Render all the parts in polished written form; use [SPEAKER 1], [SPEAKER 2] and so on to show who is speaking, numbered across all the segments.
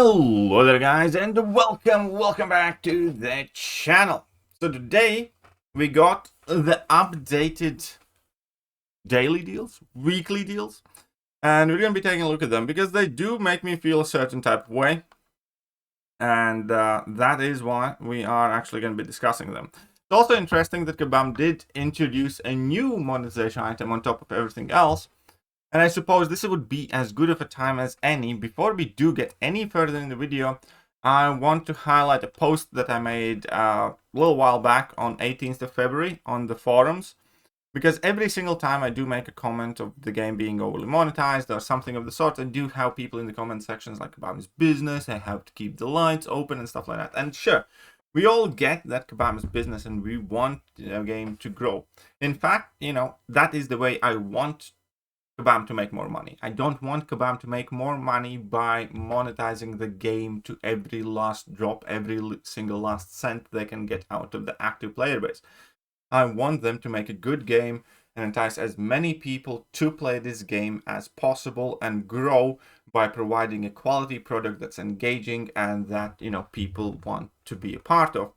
[SPEAKER 1] Hello there guys, and welcome back to the channel. So today we got the updated daily deals, weekly deals, and we're going to be taking a look at them because they do make me feel a certain type of way, and that is why we are actually going to be discussing them. It's also interesting that Kabam did introduce a new monetization item on top of everything else. And I suppose this would be as good of a time as any. Before we do get any further in the video, I want to highlight a post that I made a little while back on 18th of February on the forums. Because every single time I do make a comment of the game being overly monetized or something of the sort, I do have people in the comment sections like Kabam's business, I have to keep the lights open and stuff like that. And sure, we all get that Kabam's business and we want the game to grow. In fact, that is the way I want Kabam to make more money. I don't want Kabam to make more money by monetizing the game to every last drop, every single last cent they can get out of the active player base. I want them to make a good game and entice as many people to play this game as possible and grow by providing a quality product that's engaging and that, people want to be a part of.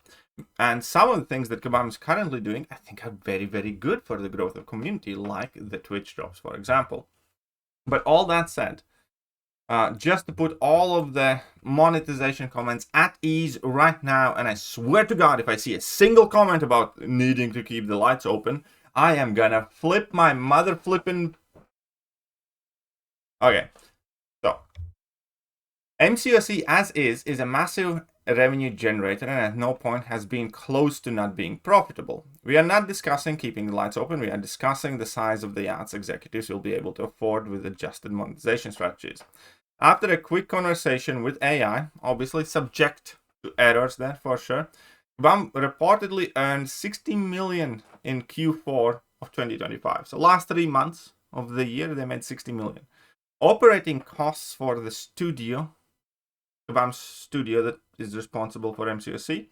[SPEAKER 1] And some of the things that Kabam is currently doing, I think, are very, very good for the growth of community, like the Twitch drops, for example. But all that said, just to put all of the monetization comments at ease right now, and I swear to God, if I see a single comment about needing to keep the lights open, I am gonna flip my mother flippin'. Okay, so MCOC as is a massive revenue generator and at no point has been close to not being profitable. We are not discussing keeping the lights open, we are discussing the size of the ads executives will be able to afford with adjusted monetization strategies. After a quick conversation with AI, obviously subject to errors there for sure, Kabam reportedly earned 60 million in Q4 of 2025. So last 3 months of the year they made 60 million. Operating costs for the studio, Kabam's studio that is responsible for MCOC,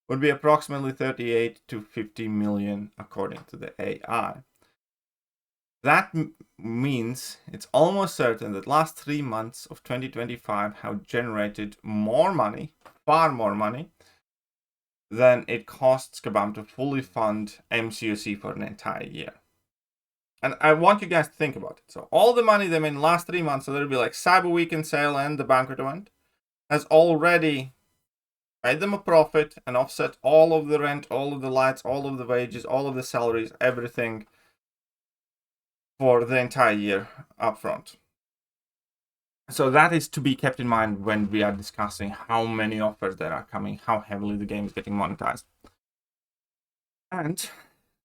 [SPEAKER 1] would be approximately 38 to 50 million according to the AI. That means it's almost certain that last 3 months of 2025 have generated more money, far more money, than it costs Kabam to fully fund MCOC for an entire year. And I want you guys to think about it. So all the money they made in the last 3 months, so there'll be like Cyber Weekend sale and the banquet event, has already made them a profit and offset all of the rent, all of the lights, all of the wages, all of the salaries, everything for the entire year upfront. So that is to be kept in mind when we are discussing how many offers there are coming, how heavily the game is getting monetized. And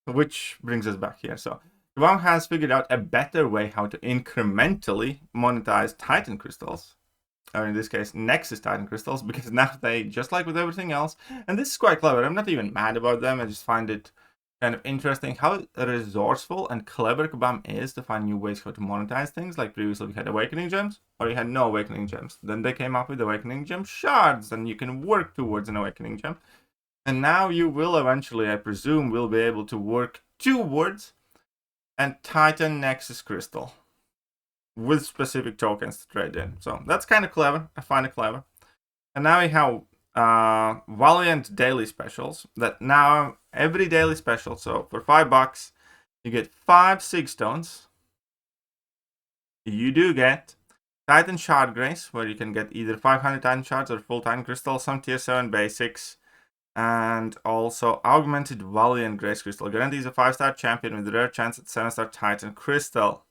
[SPEAKER 1] which brings us back here. So Kabam has figured out a better way how to incrementally monetize Titan crystals. Or in this case, Nexus Titan crystals, because now they, just like with everything else, and this is quite clever, I'm not even mad about them, I just find it kind of interesting how resourceful and clever Kabam is to find new ways how to monetize things. Like previously we had Awakening Gems, or you had no Awakening Gems. Then they came up with Awakening Gem Shards, and you can work towards an Awakening Gem. And now you will eventually, I presume, will be able to work towards a Titan Nexus Crystal with specific tokens to trade in. So that's kind of clever. I find it clever. And now we have Valiant daily specials that now every daily special, so for $5 you get 5 Sig Stones. You do get Titan Shard Grace, where you can get either 500 Titan Shards or full Titan Crystal, some tier 7 basics, and also Augmented Valiant Grace Crystal guarantees a 5-star champion with a rare chance at 7-star Titan Crystal.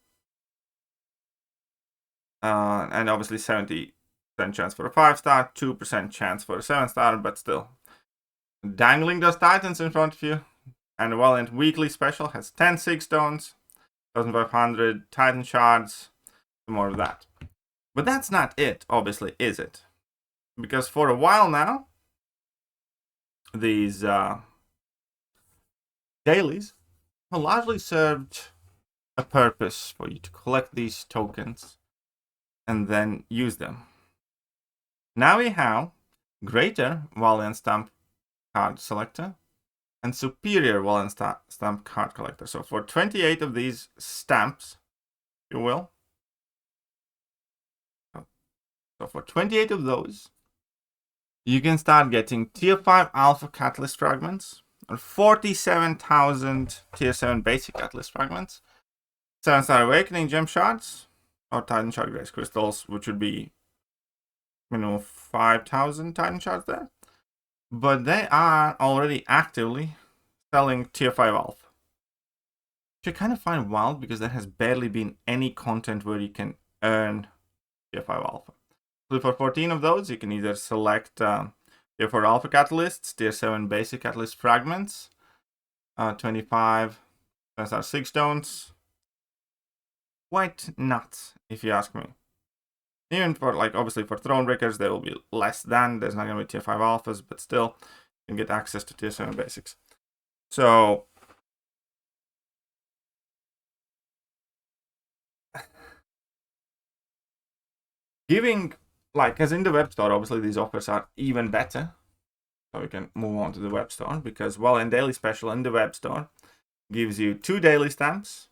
[SPEAKER 1] And obviously 70% chance for a 5-star, 2% chance for a 7-star, but still. Dangling those Titans in front of you. And the Valiant Weekly Special has 10 Sig Stones, 1500 Titan Shards, more of that. But that's not it, obviously, is it? Because for a while now, these dailies have largely served a purpose for you to collect these tokens and then use them. Now we have Greater Valiant Stamp Card Selector and Superior Valiant Stamp Card Collector. So for 28 of these stamps, if you will, So for 28 of those, you can start getting tier 5 alpha catalyst fragments, or 47,000 tier 7 basic catalyst fragments, 7-star awakening gem shards, or titan shard grace crystals, which would be, 5,000 titan shards there. But they are already actively selling tier 5 alpha, which I kind of find wild because there has barely been any content where you can earn tier 5 alpha. So for 14 of those, you can either select tier 4 alpha catalysts, tier 7 basic catalyst fragments, 25 SR 6 stones. Quite nuts, if you ask me. Even for, like, obviously for Thronebreakers, there will be less than. There's not going to be tier 5 alphas, but still, you can get access to tier 7 basics. So, giving, like, as in the web store, obviously these offers are even better. So we can move on to the web store, because, well, in Daily Special in the web store gives you 2 daily stamps,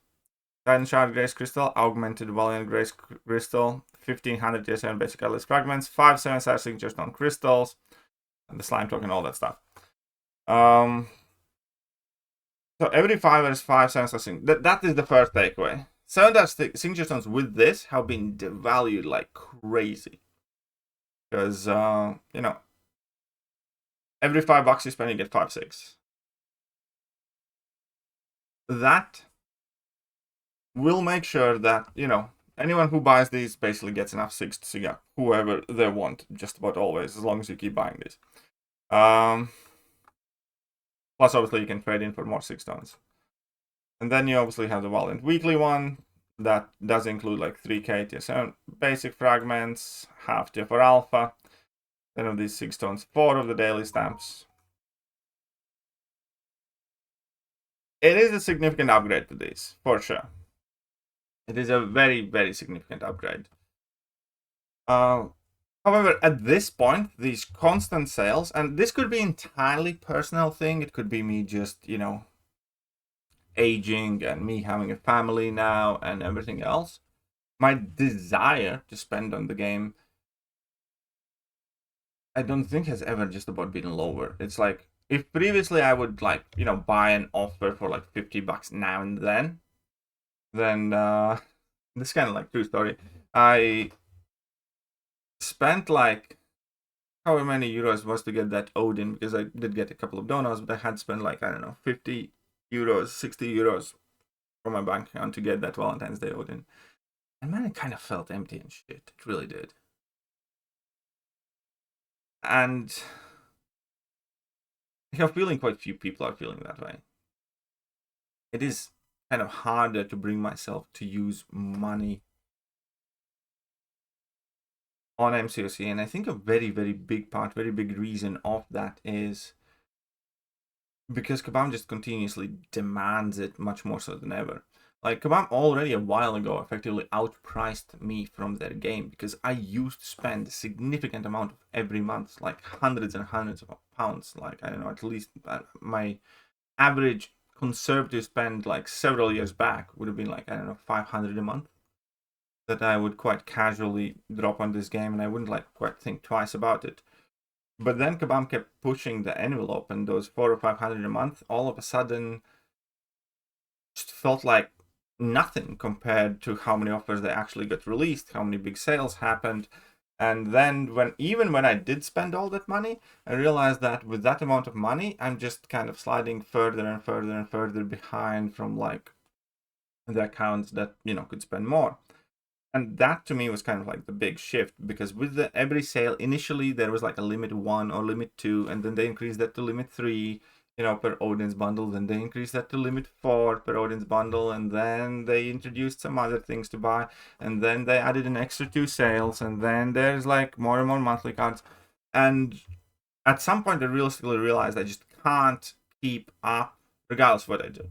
[SPEAKER 1] Titan Shard Grace Crystal, Augmented Valiant Grace Crystal, 1500 tier 7 basic catalyst fragments, 5 7-star signature stone crystals, and the slime token, all that stuff. So every 5 is 5 7-star signature. That is the first takeaway. 7-star signature stones with this have been devalued like crazy. Because, every $5 you spend, you get 5 6. That will make sure that, anyone who buys these basically gets enough 6 to get whoever they want, just about always, as long as you keep buying these. Plus, obviously, you can trade in for more 6 stones. And then you obviously have the Valiant Weekly one. That does include like 3k tier 7 basic fragments, half tier 4 alpha. Then of these 6 stones, 4 of the daily stamps. It is a significant upgrade to these, for sure. It is a very, very significant upgrade. However, at this point, these constant sales, and this could be entirely personal thing. It could be me just, aging and me having a family now and everything else. My desire to spend on the game, I don't think has ever just about been lower. It's like, if previously I would buy an offer for like $50 now and then this is kind of like true story. I spent like however many euros was to get that Odin, because I did get a couple of donuts, but I had spent like, I don't know, 50 euros, 60 euros from my bank account to get that Valentine's Day Odin. And man, it kind of felt empty and shit. It really did. And I have a feeling quite few people are feeling that way. It is kind of harder to bring myself to use money on MCOC, and I think a very, very big part, very big reason of that is because Kabam just continuously demands it much more so than ever. Like, Kabam already a while ago effectively outpriced me from their game, because I used to spend a significant amount of every month, like hundreds and hundreds of pounds. Like, I don't know, at least my average conservative spend like several years back would have been like, I don't know, 500 a month that I would quite casually drop on this game, and I wouldn't quite think twice about it. But then Kabam kept pushing the envelope, and those 400 or 500 a month all of a sudden just felt like nothing compared to how many offers they actually got released, how many big sales happened. And then when I did spend all that money, I realized that with that amount of money, I'm just kind of sliding further and further and further behind from like the accounts that could spend more. And that to me was kind of like the big shift, because with every sale initially there was like a limit 1 or limit 2, and then they increased that to limit 3, per Odin's bundle. Then they increased that to limit 4 per Odin's bundle, and then they introduced some other things to buy, and then they added an extra 2 sales, and then there's like more and more monthly cards. And at some point I realistically realized I just can't keep up regardless of what I do.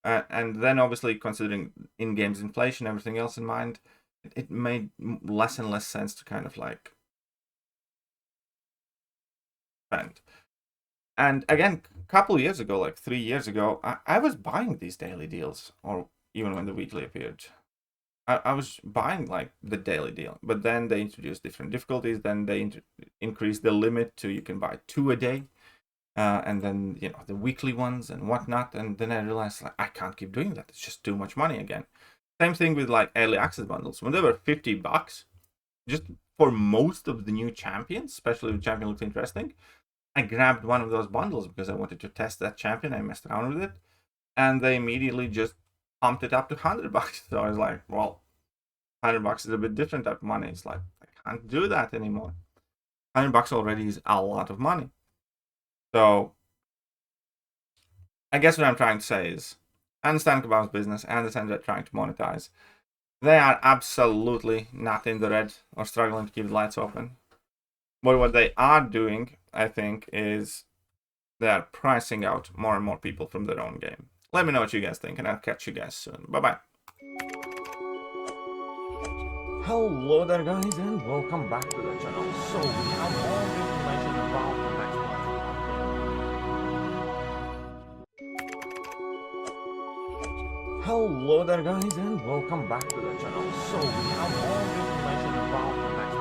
[SPEAKER 1] And then obviously considering in-games inflation, everything else in mind, it made less and less sense to kind of like spend. And again, a couple of years ago, like 3 years ago, I was buying these daily deals, or even when the weekly appeared. I was buying like the daily deal, but then they introduced different difficulties. Then they increased the limit to you can buy 2 a day, and then the weekly ones and whatnot. And then I realized like I can't keep doing that. It's just too much money again. Same thing with like early access bundles. When they were $50, just for most of the new champions, especially if the champion looks interesting, I grabbed one of those bundles because I wanted to test that champion. I messed around with it, and they immediately just pumped it up to $100. So I was like, well, $100 is a bit different type of money. It's like I can't do that anymore. $100 already is a lot of money. So I guess what I'm trying to say is, I understand Kabam's business. I understand they're trying to monetize. They are absolutely not in the red or struggling to keep the lights open. But what they are doing, I think, is they are pricing out more and more people from their own game. Let me know what you guys think, and I'll catch you guys soon. Bye-bye. Hello there, guys, and welcome back to the channel. So we have all the information about the next one. Hello there, guys, and welcome back to the channel. So we have all the information about the next